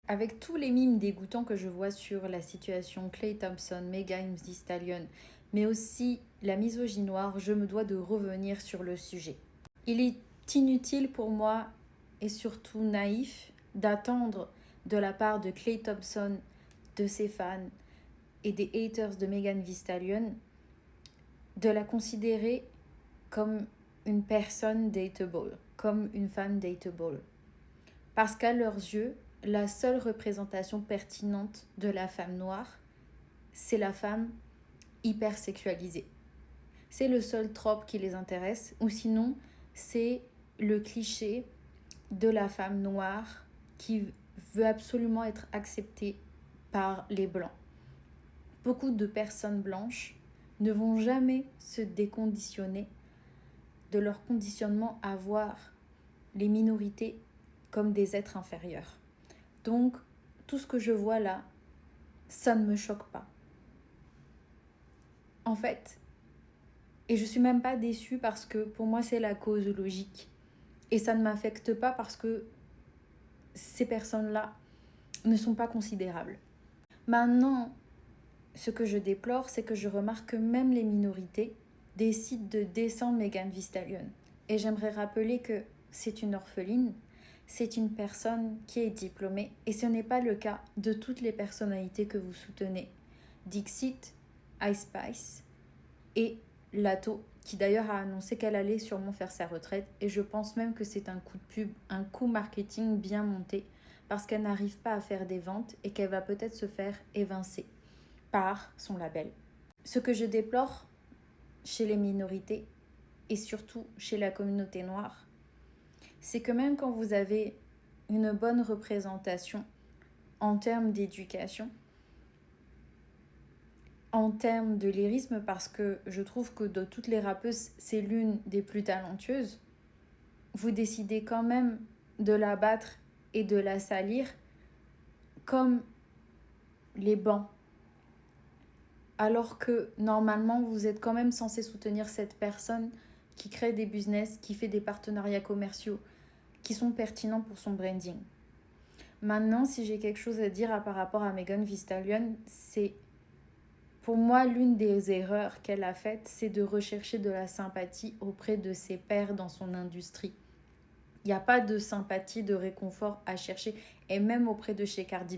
avec tous les mimes dégoûtants que je vois sur la situation Klay Thompson, Megan Thee Stallion, mais aussi la misogynoire, je me dois de revenir sur le sujet. Il est inutile pour moi et surtout naïf d'attendre de la part de Klay Thompson, de ses fans et des haters de Megan Thee Stallion de la considérer comme une personne dateable, comme une femme dateable. Parce qu'à leurs yeux, la seule représentation pertinente de la femme noire, c'est la femme hypersexualisée. C'est le seul trope qui les intéresse, ou sinon, c'est le cliché de la femme noire qui veut absolument être acceptée par les blancs. Beaucoup de personnes blanches ne vont jamais se déconditionner de leur conditionnement à voir les minorités comme des êtres inférieurs. Donc, tout ce que je vois là, ça ne me choque pas. En fait, et je suis même pas déçue parce que pour moi c'est la cause logique. Et ça ne m'affecte pas parce que ces personnes-là ne sont pas considérables. Maintenant, ce que je déplore, c'est que je remarque que même les minorités décident de descendre Megan Thee Stallion. Et j'aimerais rappeler que c'est une orpheline, c'est une personne qui est diplômée et ce n'est pas le cas de toutes les personnalités que vous soutenez. Dixit, Ice Spice et Lato, qui d'ailleurs a annoncé qu'elle allait sûrement faire sa retraite et je pense même que c'est un coup de pub, un coup marketing bien monté parce qu'elle n'arrive pas à faire des ventes et qu'elle va peut-être se faire évincer par son label. Ce que je déplore chez les minorités et surtout chez la communauté noire, c'est que même quand vous avez une bonne représentation en termes d'éducation, en termes de lyrisme, parce que je trouve que de toutes les rappeuses, c'est l'une des plus talentueuses, vous décidez quand même de la battre et de la salir comme les bancs. Alors que normalement, vous êtes quand même censé soutenir cette personne qui crée des business, qui fait des partenariats commerciaux, qui sont pertinents pour son branding. Maintenant, si j'ai quelque chose à dire par rapport à Megan Thee Stallion, c'est pour moi l'une des erreurs qu'elle a faites, c'est de rechercher de la sympathie auprès de ses pairs dans son industrie. Il n'y a pas de sympathie, de réconfort à chercher, et même auprès de chez Cardi B.